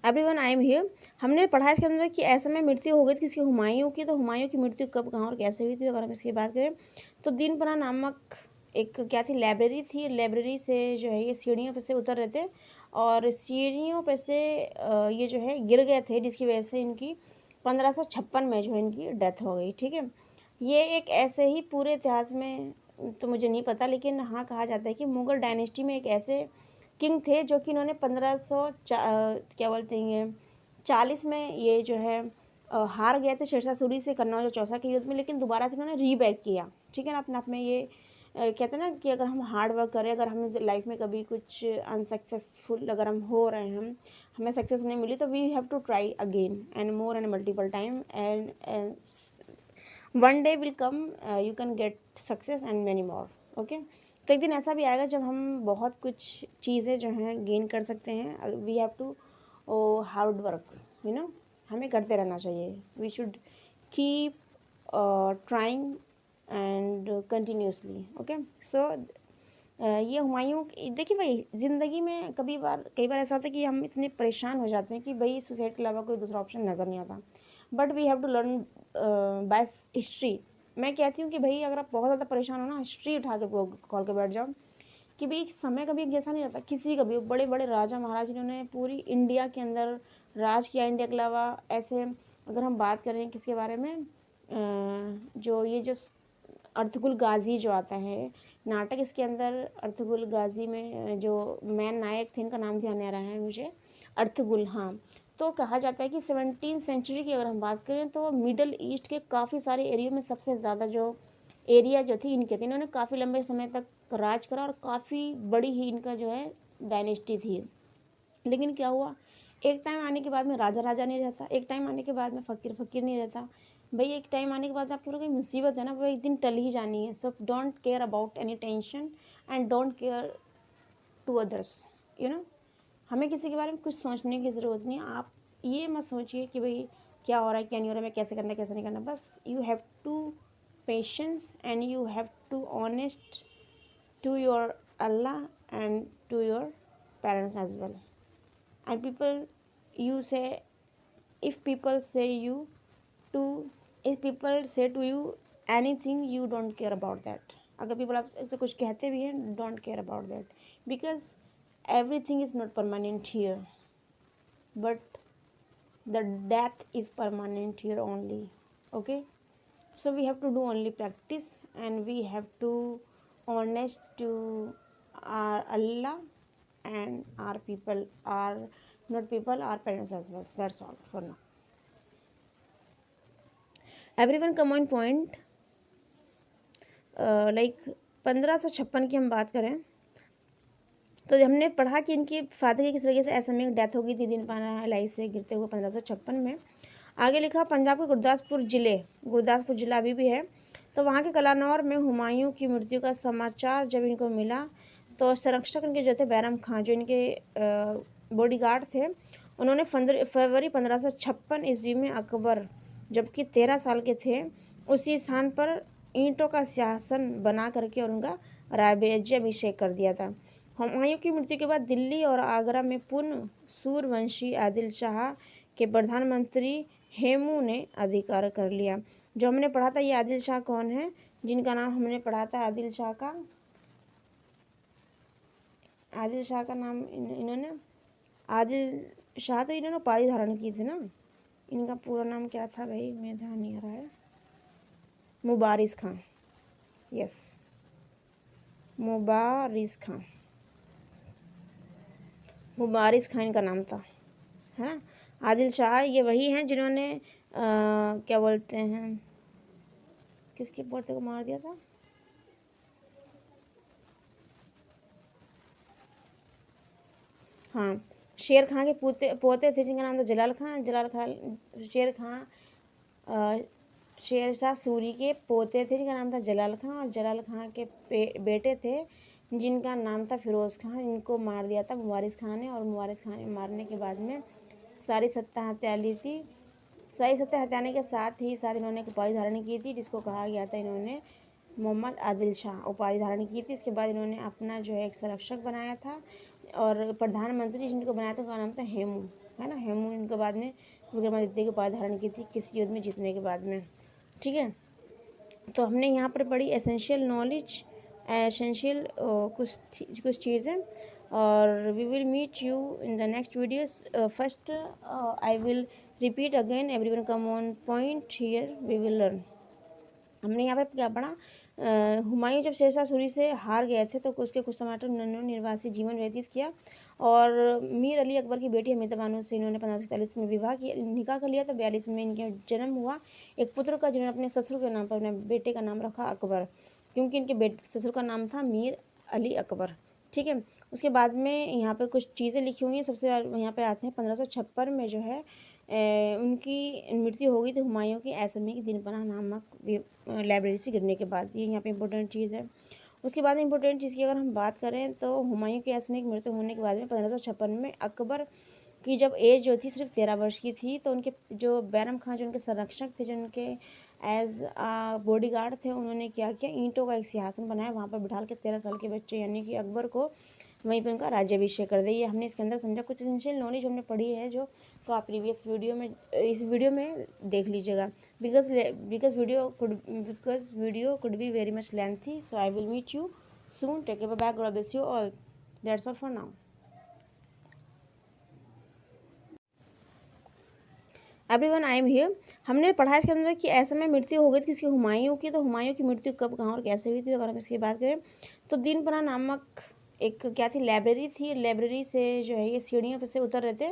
Everyone I am here. हमने पढ़ा इसके अंदर कि ऐसे में मृत्यु हो गई थी किसी हुमायूं की, तो हुमायूं की मृत्यु कब, कहाँ और कैसे हुई थी। अगर हम इसकी बात करें तो दीनपना नामक एक क्या थी, लाइब्रेरी थी। लाइब्रेरी से जो है ये सीढ़ियों पे से उतर रहे थे और सीढ़ियों पे से ये जो है गिर गए थे, जिसकी वजह से इनकी 1556 में जो है इनकी डेथ हो गई। ठीक है, ये एक ऐसे ही पूरे इतिहास में तो मुझे नहीं पता, लेकिन हाँ कहा जाता है कि मुगल डायनेस्टी में एक ऐसे किंग थे जो कि इन्होंने 1500 क्या बोलते हैं 40 में ये जो है हार गए थे शेरशाह सूरी से कन्नौज और चौसा के युद्ध में, लेकिन दोबारा से इन्होंने रीबैक किया। ठीक है ना, अपने आप में ये कहते हैं ना कि अगर हम हार्ड वर्क करें, अगर हम लाइफ में कभी कुछ अनसक्सेसफुल अगर हम हो रहे हैं, हमें सक्सेस नहीं मिली, तो we have to try again and more and multiple time and one day will come you can get success and many more. Okay, तो एक दिन ऐसा भी आएगा जब हम बहुत कुछ चीज़ें जो हैं गेन कर सकते हैं। We have to hard work, you know, हमें करते रहना चाहिए। We should keep trying and continuously. Okay, so ये हुमायूं, देखिए भाई ज़िंदगी में कई बार ऐसा होता है कि हम इतने परेशान हो जाते हैं कि भाई सुसाइड के अलावा कोई दूसरा ऑप्शन नज़र नहीं आता। But we have to learn by history. मैं कहती हूँ कि भाई अगर आप बहुत ज़्यादा परेशान हो ना, हिस्ट्री उठा के खोल के बैठ जाओ कि भाई समय कभी एक जैसा नहीं रहता। किसी का भी बड़े बड़े राजा महाराज जिन्होंने पूरी इंडिया के अंदर राज किया, इंडिया के अलावा ऐसे अगर हम बात करें किसके बारे में, जो ये जो अर्तुगरुल गाजी जो आता है नाटक, इसके अंदर अर्तुगरुल गाजी में जो मैन नायक थे, इनका नाम ध्यान आ रहा है मुझे, अर्तुगरुल, हाँ। तो कहा जाता है कि 17वीं सेंचुरी की अगर हम बात करें तो मिडल ईस्ट के काफ़ी सारे एरिया में सबसे ज़्यादा जो एरिया जो थी इनके थे। इन्होंने काफ़ी लंबे समय तक राज करा और काफ़ी बड़ी ही इनका जो है डायनेस्टी थी। लेकिन क्या हुआ, एक टाइम आने के बाद में राजा राजा नहीं रहता, एक टाइम आने के बाद में फ़कीर फ़कीर नहीं रहता। भाई एक टाइम आने के बाद आपके ऊपर कोई मुसीबत है ना, वो एक दिन टल ही जानी है। So don't care about any tension and don't care to others, you know. हमें किसी के बारे में कुछ सोचने की ज़रूरत नहीं। आप ये मत सोचिए कि भाई क्या हो रहा है क्या नहीं हो रहा है, मैं कैसे करना है कैसे नहीं करना। बस you have to patience and you have to honest to your Allah and to your parents as well. And people, you say, if people say you to, if people say to you anything, you don't care about that. अगर people आपसे कुछ कहते भी हैं, don't care about that, because everything is not permanent here, but the death is permanent here only. Okay, so we have to do only practice and we have to honest to our Allah and our people, our not people, our parents as well. That's all for now. Everyone come on point. Like 1556 की हम बात करें तो हमने पढ़ा कि इनकी father की किस तरीके से ऐसे में डेथ हो गई थी दीनपना लाई से गिरते हुए 1556 में। आगे लिखा पंजाब के गुरदासपुर जिला अभी भी है। तो वहाँ के कलानौर में हुमायूं की मृत्यु का समाचार जब इनको मिला तो संरक्षक इनके जो थे बैरम खां, जो इनके बॉडीगार्ड थे, उन्होंने फरवरी 1556 ईस्वी में अकबर जबकि 13 साल के थे उसी स्थान पर ईंटों का सिंहासन बना करके और उनका राज्याभिषेक कर दिया था। हुमायूं की मृत्यु के बाद दिल्ली और आगरा में पुनः सूरवंशी आदिल शाह के प्रधानमंत्री हेमू ने अधिकार कर लिया। जो हमने पढ़ा था ये आदिल शाह कौन है, जिनका नाम हमने पढ़ा था आदिल शाह का नाम इन्होंने आदिल शाह तो इन्होंने उपाधि धारण की थी ना। इनका पूरा नाम क्या था भाई, मेरे ध्यान नहीं आ रहा है। मुबारिस खां, यस, मुबारिस खां इनका नाम था, है ना। आदिल शाह ये वही हैं जिन्होंने क्या बोलते हैं किसके पोते को मार दिया था, हाँ, शेर खां के पोते थे जिनका नाम था जलाल खां। शेरशाह सूरी के पोते थे जिनका नाम था जलाल खां, और जलाल खां के बेटे थे जिनका नाम था फिरोज़ खां। इनको मार दिया था मुबारिस खां ने, और मुबारिस खां ने मारने के बाद में सारी सत्ता हत्या ली थी। सारी सत्ता हत्याने के साथ इन्होंने एक उपाधि धारण की थी जिसको कहा गया था, इन्होंने मोहम्मद आदिल शाह उपाधि धारण की थी। इसके बाद इन्होंने अपना जो है एक संरक्षक बनाया था और प्रधानमंत्री जिनको बनाया था उनका नाम था हेमू। है ना। हुमायूं के बाद में विक्रमादित्य की उपाधि धारण की थी किसी युद्ध में जीतने के बाद में, ठीक है। तो हमने यहाँ पर पढ़ी एसेंशियल नॉलेज, एसेंशियल कुछ चीज़ें, और we will meet you in the next videos. First I will repeat again, everyone come on point here, we will learn. हमने यहाँ पे क्या पढ़ा, हुमायूं जब शेरशाह सूरी से हार गए थे तो उसके कुछ समय तक उन्होंने निर्वासित जीवन व्यतीत किया, और मीर अली अकबर की बेटी हमीदा बानो से इन्होंने 1541 में विवाह किया, निकाह कर लिया। तो 42 में इनके जन्म हुआ एक पुत्र का, जिन्होंने अपने ससुर के नाम पर अपने बेटे का नाम रखा अकबर, क्योंकि इनके ससुर का नाम था मीर अली अकबर, ठीक है। उसके बाद में यहाँ पे कुछ चीज़ें लिखी हुई हैं। सबसे यहाँ पे आते हैं 1556 में जो है उनकी मृत्यु हो गई थी हुमायूं की ऐसमी की दिनपना नामक लाइब्रेरी से गिरने के बाद। ये यहाँ पे इंपॉर्टेंट चीज़ है। उसके बाद इंपॉर्टेंट चीज़ की अगर हम बात करें तो हुमायूं की ऐसमी की मृत्यु होने के बाद में 1556 में अकबर की जब एज जो थी सिर्फ 13 वर्ष की थी, तो उनके जो बैरम खां जो उनके संरक्षक थे, जो उनके एज बॉडी गार्ड थे, उन्होंने क्या किया, ईंटों का एक सिंहासन बनाया, वहाँ पर बिठा के 13 साल के बच्चे यानी कि अकबर को वहीं पर उनका राज्याभिषेक कर दिया। हमने इसके अंदर समझा कुछ एसेंशियल नॉलेज हमने पढ़ी है जो, तो आप प्रीवियस वीडियो में इस वीडियो में देख लीजिएगा, because video could be very much lengthy. So I will meet you soon, take care, bye, God bless you all, that's all for now. Everyone, I am here. हमने पढ़ा इसके अंदर कि ऐसे में मृत्यु हो गई थी किसी हुमायूं की, तो हुमायूं की मृत्यु कब, कहाँ और कैसे हुई थी, अगर हम इसकी बात करें तो दीनपना नामक एक क्या थी, लाइब्रेरी थी। लाइब्रेरी से जो है ये सीढ़ियों पर से उतर रहे थे,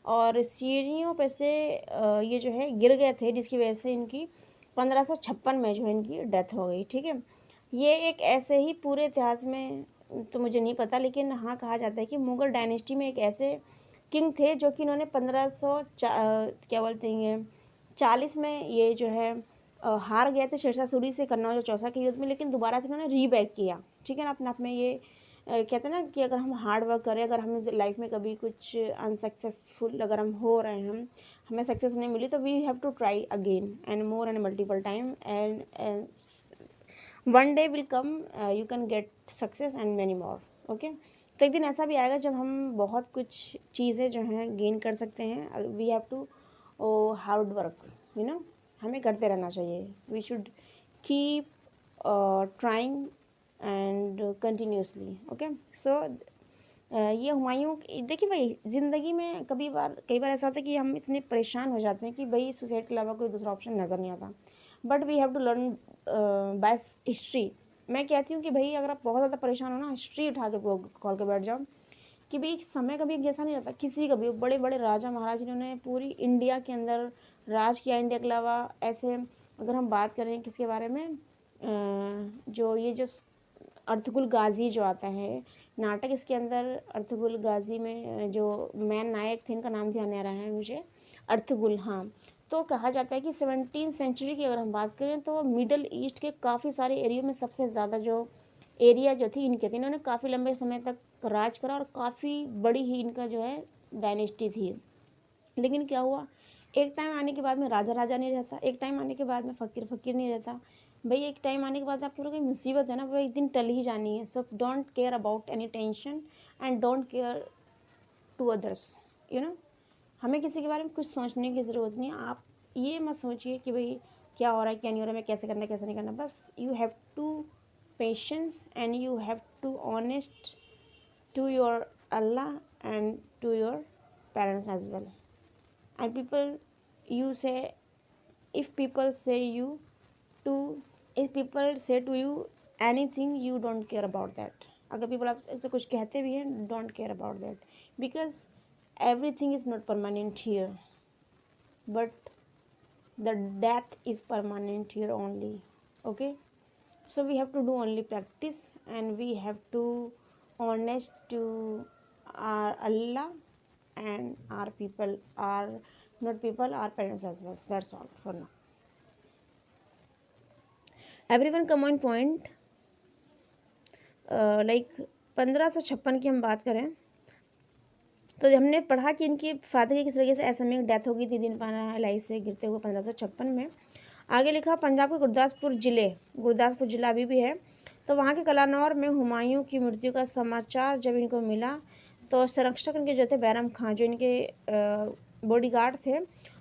और सीढ़ियों पर से ये जो है गिर गए थे, जिसकी वजह से इनकी 1556 में जो है इनकी डेथ हो गई, ठीक है। ये एक ऐसे ही पूरे इतिहास में तो मुझे नहीं पता, लेकिन हाँ कहा जाता है कि मुग़ल डायनेस्टी में एक ऐसे किंग थे जो कि इन्होंने 1500 क्या बोलते हैं 40 में ये जो है हार गए थे शेरशाह सूरी से कन्नौज और चौसा के युद्ध में, लेकिन दोबारा से इन्होंने रीबैक किया, ठीक है ना। अपने आप में ये कहते हैं ना कि अगर हम हार्ड वर्क करें, अगर हमें लाइफ में कभी कुछ अनसक्सेसफुल अगर हम हो रहे हैं, हमें सक्सेस नहीं मिली, तो we have to try again and more and multiple time, and one day will come you can get success and many more, okay. तो एक दिन ऐसा भी आएगा जब हम बहुत कुछ चीज़ें जो हैं गेन कर सकते हैं। We have to hard work, you know, हमें करते रहना चाहिए। We should keep trying and continuously, okay. So ये हुमायूं, देखिए भाई ज़िंदगी में कई बार ऐसा होता है कि हम इतने परेशान हो जाते हैं कि भाई सुसाइड के अलावा कोई दूसरा ऑप्शन नज़र नहीं आता, but we have to learn by history. मैं कहती हूँ कि भाई अगर आप बहुत ज़्यादा परेशान हो ना, हिस्ट्री उठा के खोल के बैठ जाओ, कि भाई समय कभी एक जैसा नहीं रहता, किसी का भी बड़े बड़े राजा महाराज जिन्होंने पूरी इंडिया के अंदर राज किया, इंडिया के अलावा ऐसे अगर हम बात करें किसके बारे में, जो ये जो अर्तुगरुल गाजी जो आता है नाटक, इसके अंदर अर्तुगरुल गाजी में जो मैन नायक थे, इनका नाम ध्यान नहीं आ रहा है मुझे, अर्तुगरुल, हाँ। तो कहा जाता है कि 17वीं सेंचुरी की अगर हम बात करें तो मिडल ईस्ट के काफ़ी सारे एरिया में सबसे ज़्यादा जो एरिया जो थी इनके थे, इन्होंने काफ़ी लंबे समय तक राज करा, और काफ़ी बड़ी ही इनका जो है डायनेस्टी थी। लेकिन क्या हुआ, एक टाइम आने के बाद में राजा राजा नहीं रहता, एक टाइम आने के बाद में फ़कीर फ़कीर नहीं रहता। भाई एक टाइम आने के बाद आपके ऊपर कोई मुसीबत है ना, वो एक दिन टल ही जानी है। So don't care about any tension and don't care to others, you know. हमें किसी के बारे में कुछ सोचने की ज़रूरत नहीं है। आप ये मत सोचिए कि भाई क्या हो रहा है क्या नहीं हो रहा है, मैं कैसे करना है कैसे नहीं करना, बस you have to patience and you have to honest to your Allah and to your parents as well. And people, you say, if people say you to, if people say to you anything, you don't care about that. अगर people आपसे कुछ कहते भी हैं, don't care about that, because everything is not permanent here, but the death is permanent here only, okay. So we have to do only practice, and we have to honest to our Allah and our people, our not people, our parents as well. That's all for now. Everyone come on point. Like 1556 की हम बात करें तो हमने पढ़ा कि इनकी father की किस तरीके से ऐसे में डेथ हो गई थी दीनपना लाई से गिरते हुए 1556 में। आगे लिखा पंजाब के गुरदासपुर ज़िला अभी भी है, तो वहाँ के कलानौर में हुमायूं की मृत्यु का समाचार जब इनको मिला तो संरक्षक इनके जो थे बैरम खां, जो इनके बॉडीगार्ड थे,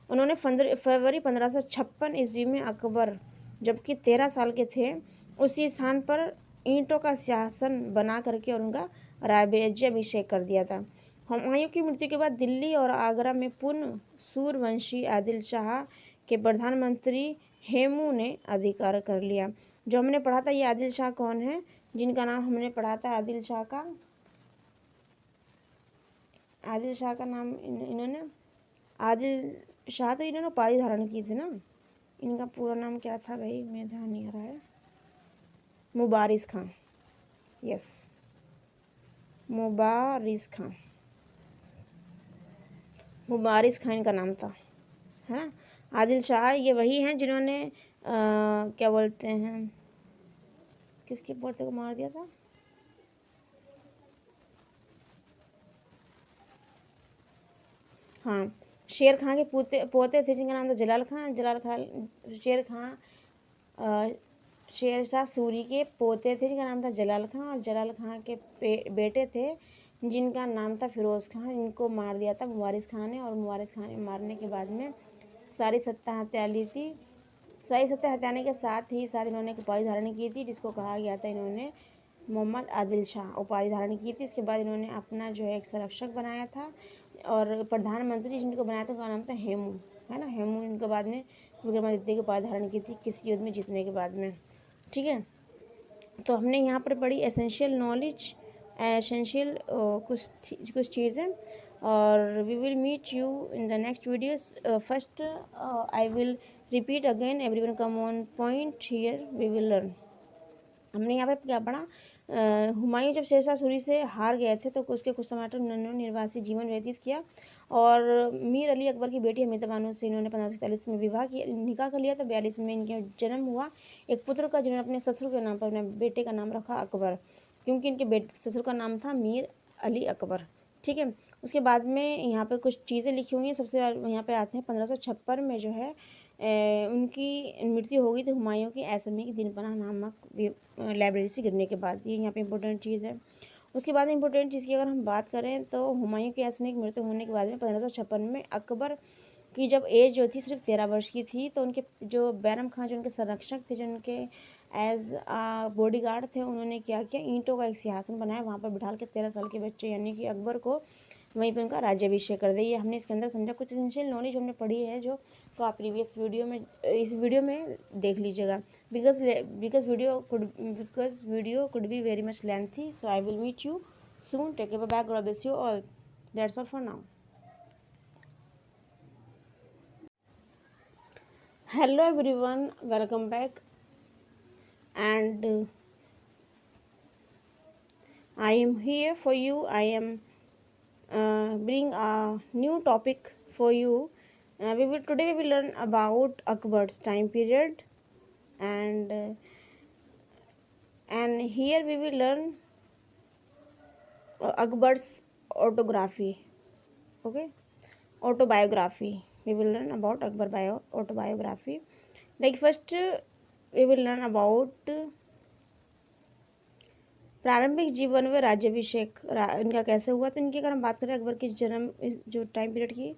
उन्होंने फरवरी 1556 ईस्वी में अकबर जबकि 13 साल के थे उसी स्थान पर ईंटों का सिंहासन बना करके और उनका राज्याभिषेक कर दिया था। हुमायूं की मृत्यु के बाद दिल्ली और आगरा में पुनः सूरवंशी आदिल शाह के प्रधानमंत्री हेमू ने अधिकार कर लिया। जो हमने पढ़ा था ये आदिल शाह कौन है, जिनका नाम हमने पढ़ा था आदिल शाह का नाम इन्होंने आदिल शाह तो इन्होंने उपाधि धारण की थी ना, इनका पूरा नाम क्या था भाई, मैं ध्यान नहीं आ रहा है। मुबारिस खां, यस मुबारिस खां इनका नाम था, है ना। आदिल शाह ये वही हैं जिन्होंने क्या बोलते हैं, किसके पोते को मार दिया था, हाँ शेर खां के पोते थे जिनका नाम था जलाल खां। शेर शाह सूरी के पोते थे जिनका नाम था जलाल खां, और जलाल खां के बेटे थे जिनका नाम था फिरोज़ खां। इनको मार दिया था मुबारिस खां ने, और मुबारिस खां ने मारने के बाद में सारी सत्ता हत्या ली थी। सारी सत्ता हत्याने के साथ इन्होंने एक उपाधि धारण की थी जिसको कहा गया था, इन्होंने मोहम्मद आदिल शाह उपाधि धारण की थी। इसके बाद इन्होंने अपना जो है एक संरक्षक बनाया था, और प्रधानमंत्री जिनको बनाया था उनका नाम था हेमू, है ना। हेमू इनके बाद में विक्रमादित्य की उपाधि धारण की थी किसी युद्ध में जीतने के बाद में, ठीक है। तो हमने यहाँ पर पढ़ी एसेंशियल नॉलेज, एसेंशियल कुछ चीज़ें, और we will meet you in the next videos. First I will repeat again, everyone come on point here we will learn. हमने यहाँ पे क्या पढ़ा, हुमायूं जब शेरशाह सूरी से हार गए थे तो उसके कुछ समय तक उन्होंने निर्वासित जीवन व्यतीत किया, और मीर अली अकबर की बेटी हमीदा बानो से इन्होंने 1543 में निकाह कर लिया। तो 42 में इनका जन्म हुआ एक पुत्र का, जिन्होंने अपने ससुर के नाम पर अपने बेटे का नाम रखा अकबर, क्योंकि इनके ससुर का नाम था मीर अली अकबर, ठीक है। उसके बाद में यहाँ पर कुछ चीज़ें लिखी हुई हैं। सबसे यहाँ पर आते हैं 1556 में जो है उनकी मृत्यु हो गई थी हुमायूं की ऐसमी की दिनपना नामक लाइब्रेरी से गिरने के बाद। ये यहाँ पे इंपॉर्टेंट चीज़ है। उसके बाद इंपॉर्टेंट चीज़ की अगर हम बात करें तो हुमायूं की ऐसमी की मृत्यु होने के बाद में 1556 में अकबर की जब एज जो थी सिर्फ 13 वर्ष की थी, तो उनके जो बैरम खां जो उनके संरक्षक थे, जो उनके एज बॉडीगार्ड थे, उन्होंने क्या किया, ईंटों का एक सिंहासन बनाया, वहाँ पर बिठा के 13 साल के बच्चे यानी कि अकबर को वहीं पर उनका राज्याभिषेक कर दिया। हमने इसके अंदर समझा कुछ एसेंशियल नॉलेज हमने पढ़ी है, जो तो आप प्रीवियस वीडियो में इस वीडियो में देख लीजिएगा, because video could be very much lengthy. So I will meet you soon, take care, bye, God bless you all, that's all for now. Hello everyone, welcome back, and I am here for you. I am bring a new topic for you. Today we will learn about Akbar's time period, and here we will learn Akbar's autobiography. Okay, autobiography. We will learn about Akbar autobiography. Like first we will learn about प्रारंभिक जीवन में राज्याभिषेक इनका कैसे हुआ। तो इनकी अगर हम बात करें अकबर के जन्म जो टाइम पीरियड की,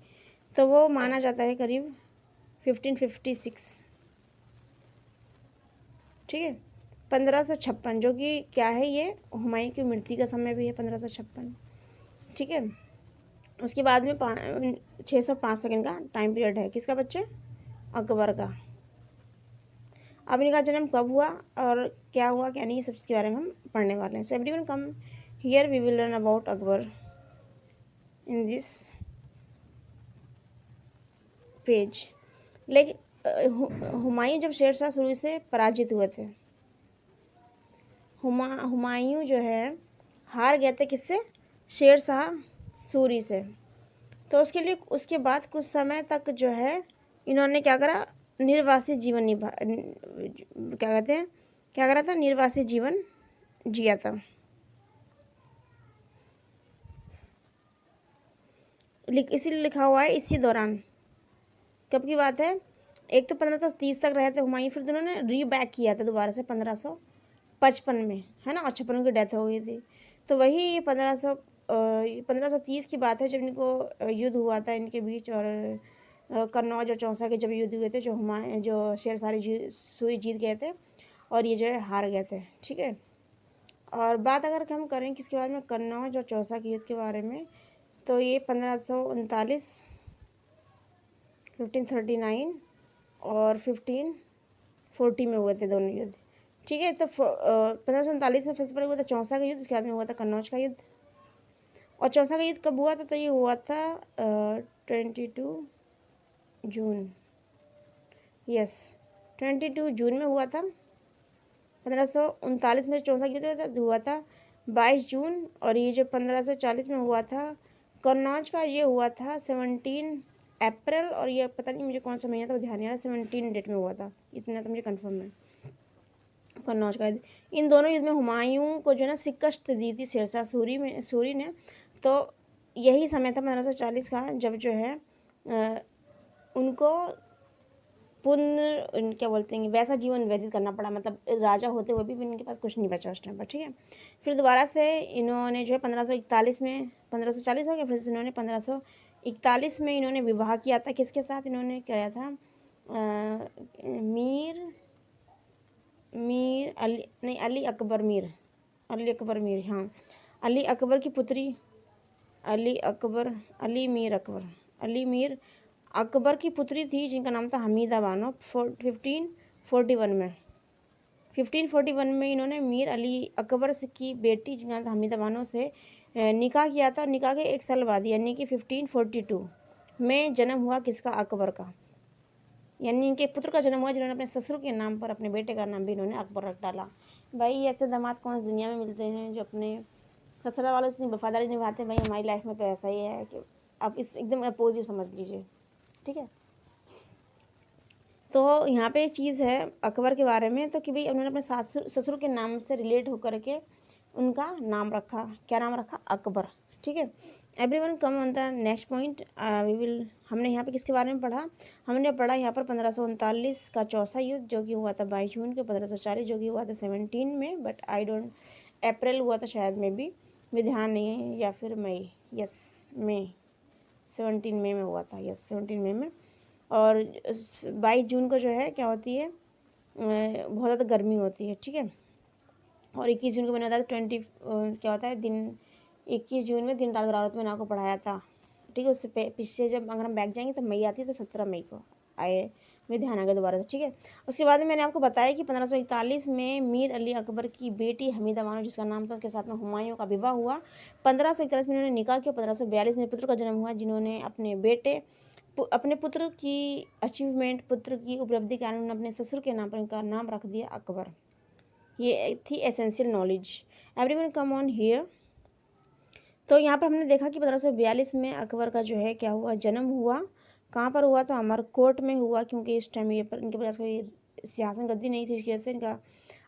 तो वो माना जाता है करीब 1556, ठीक है, 1556, जो कि क्या है, ये हुमायूं की मृत्यु का समय भी है 1556, ठीक है। उसके बाद में 605 तक इनका टाइम पीरियड है, किसका बच्चे, अकबर का। अब इनका जन्म कब हुआ और क्या हुआ क्या नहीं, सब इसके बारे में हम पढ़ने वाले हैं। So everyone come here, we will learn about Akbar in this page. Like Humayun जब शेरशाह सूरी से पराजित हुए थे, हुमायूं जो है हार गए थे किससे, शेरशाह सूरी से। तो उसके बाद कुछ समय तक जो है इन्होंने क्या करा, निर्वासित जीवन क्या करा था, निर्वासित जीवन जिया था। इसीलिए लिखा हुआ है इसी दौरान, कब की बात है, एक तो 1530 तक रहे थे हुमायूं, फिर उन्होंने रीबैक किया था दोबारा से 1555 में, है ना, और 56 की डेथ हो गई थी। तो वही 1500 1530 की बात है जब इनको युद्ध हुआ था इनके बीच, और कन्नौज और चौसा के जब युद्ध हुए थे, जो शेरशाह सूरी जीत गए थे और ये जो है हार गए थे। ठीक है, और बात अगर हम करें किसके बारे में, कन्नौज और चौसा के युद्ध के बारे में, तो ये 1539, 1539 और 1540 में हुए थे दोनों युद्ध। ठीक है, तो 1539 में सबसे पहले हुआ था चौसा का युद्ध, उसके बाद में हुआ था कन्नौज का युद्ध। और चौसा का युद्ध कब हुआ था, तो ये हुआ था 22 जून, यस 22 जून में हुआ था। 1539 में चौसा युद्ध हुआ था 22 जून, और ये जो 1540 में हुआ था कन्नौज का, ये हुआ था 17 अप्रैल, और ये पता नहीं मुझे कौन सा महीना था वो ध्यान नहीं आ रहा, 17 डेट में हुआ था, इतना तो मुझे कंफर्म है। कन्नौज का युद्ध, इन दोनों युद्ध में हुमायूं को जो है ना शिकस्त दी थी शेरशाह सूरी ने। तो यही समय था 1540 का जब जो है उनको क्या बोलते हैं वैसा जीवन व्यतीत करना पड़ा, मतलब राजा होते हुए भी इनके पास कुछ नहीं बचा उस टाइम पर। ठीक है, फिर दोबारा से इन्होंने जो है 1541 में, 1540 हो गया, फिर इन्होंने 1541 में इन्होंने विवाह किया था। किसके साथ इन्होंने किया था, अली अकबर मीर, हाँ, अली अकबर की पुत्री, अली मीर अकबर की पुत्री थी, जिनका नाम था हमीदा बानो। 1541 में इन्होंने मीर अली अकबर की बेटी जिनका नाम था हमीदा बानो से निकाह किया था। निकाह के 1 साल बाद यानी कि 1542 में जन्म हुआ किसका, अकबर का, यानी इनके पुत्र का जन्म हुआ, जिन्होंने अपने ससुर के नाम पर अपने बेटे का नाम भी इन्होंने अकबर रख डाला। भाई ऐसे दामाद कौन सी दुनिया में मिलते हैं जो अपने ससुराल वालों से इतनी वफादारी निभाते हैं। भाई हमारी लाइफ में तो ऐसा ही है कि आप इस एकदम अपोजिट समझ लीजिए। ठीक है, तो यहाँ पे एक चीज़ है अकबर के बारे में, तो कि भाई उन्होंने अपने ससुर के नाम से रिलेट होकर के उनका नाम रखा, क्या नाम रखा, अकबर। ठीक है, everyone come on the next point we will. हमने यहाँ पे किसके बारे में पढ़ा, हमने पढ़ा यहाँ पर 1539 का चौसा युद्ध जो कि हुआ था 22 जून को, 1540 जो कि हुआ था 17 में, बट आई डोंट, अप्रैल हुआ था शायद में भी, मुझे ध्यान नहीं है, या फिर मई, यस मई, 17 मई में हुआ था, यस 17 मई में। और 22 जून को जो है क्या होती है, बहुत ज़्यादा गर्मी होती है। ठीक है, और 21 जून को मैंने बताया क्या होता है दिन, 21 जून में दिन रात बराबर मैंने आपको पढ़ाया था। ठीक है, उससे पीछे जब अगर हम बैक जाएंगे तो मई आती है, तो 17 मई को आए, मेरे ध्यान आ गया दोबारा से। ठीक है, उसके बाद में मैंने आपको बताया कि 1541 में मीर अली अकबर की बेटी हमीदा बानो जिसका नाम था, उसके साथ में हुमायूं का विवाह हुआ। 1541 में इन्होंने निकाह किया। 1542 में पुत्र का जन्म हुआ, जिन्होंने अपने पुत्र की अचीवमेंट, पुत्र की उपलब्धि के कारण उन्होंने अपने ससुर के नाम पर उनका नाम रख दिया अकबर। ये थी essential knowledge. Everyone come on here. तो यहाँ पर हमने देखा कि 1542 में अकबर का जो है क्या हुआ, जन्म हुआ। कहाँ पर हुआ, तो अमरकोट में हुआ, क्योंकि इस टाइम ये पर इनके पास कोई सिंहासन गद्दी नहीं थी, इसकी वजह से इनका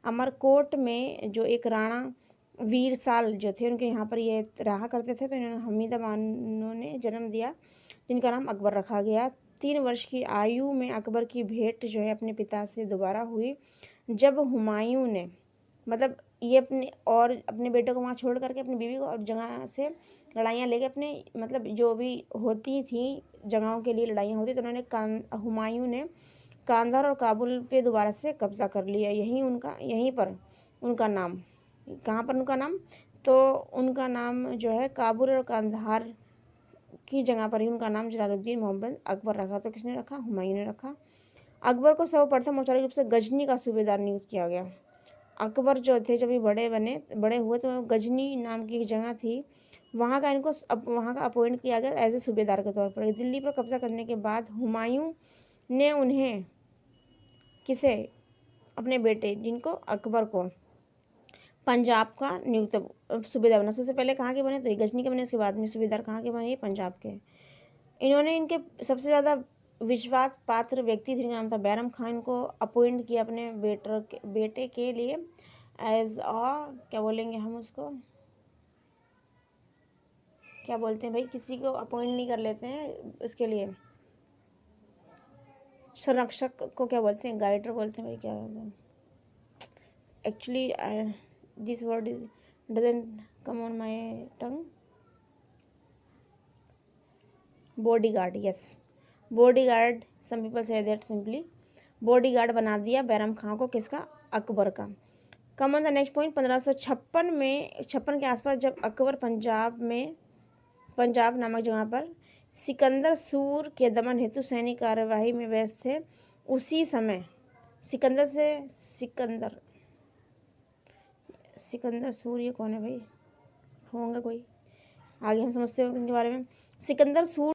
अमरकोट में जो एक राणा वीर साल जो थे उनके यहाँ पर ये रहा करते थे, तो इन्होंने हमीदा बानो ने जन्म दिया, जिनका नाम अकबर रखा गया। 3 वर्ष की आयु में अकबर की भेंट जो है अपने पिता से दोबारा हुई, जब हुमायूं ने, मतलब ये अपने बेटे को वहाँ छोड़ करके अपनी बीवी को और जगह से लड़ाइयाँ लेके अपने, मतलब जो भी होती थी जगहों के लिए लड़ाइयाँ होती, तो उन्होंने हुमायूं ने कांधार और काबुल पे दोबारा से कब्जा कर लिया। यहीं पर उनका नाम, कहाँ पर उनका नाम, तो उनका नाम जो है काबुल और कांधार की जगह पर ही उनका नाम जलालुद्दीन मोहम्मद अकबर रखा। तो किसने रखा, हुमायूं ने रखा। अकबर को सर्वप्रथम औपचारिक रूप से गजनी का सूबेदार नियुक्त किया गया। अकबर जो थे जब ये बड़े हुए तो गजनी नाम की एक जगह थी, वहाँ का अपॉइंट किया गया एज ए सूबेदार के तौर पर। दिल्ली पर कब्जा करने के बाद हुमायूं ने उन्हें अपने बेटे जिनको अकबर को पंजाब का नियुक्त सूबेदार बना। सबसे पहले कहाँ के बने, तो गजनी के बने, उसके बाद में सूबेदार कहाँ के बने, पंजाब के। इन्होंने इनके सबसे ज़्यादा विश्वास पात्र व्यक्ति थे, जिनका नाम था बैरम खान, को अपॉइंट किया अपने बेटे के लिए एज क्या बोलेंगे हम उसको, क्या बोलते हैं भाई, किसी को अपॉइंट नहीं कर लेते हैं उसके लिए, संरक्षक को क्या बोलते हैं, गाइडर बोलते हैं भाई, क्या बोलते हैं actually, this word doesn't come on my tongue. Bodyguard, yes, bodyguard, some people say that simply, bodyguard बना दिया बैरम खां को, किसका, अकबर का। Come on the next point, 1556 में, 56 के आसपास जब अकबर पंजाब नामक जगह पर सिकंदर सूर के दमन हेतु सैनिक कार्यवाही में व्यस्त थे, उसी समय सिकंदर सूर ये कौन है भाई, होंगे कोई, आगे हम समझते हैं उनके बारे में। सिकंदर सूर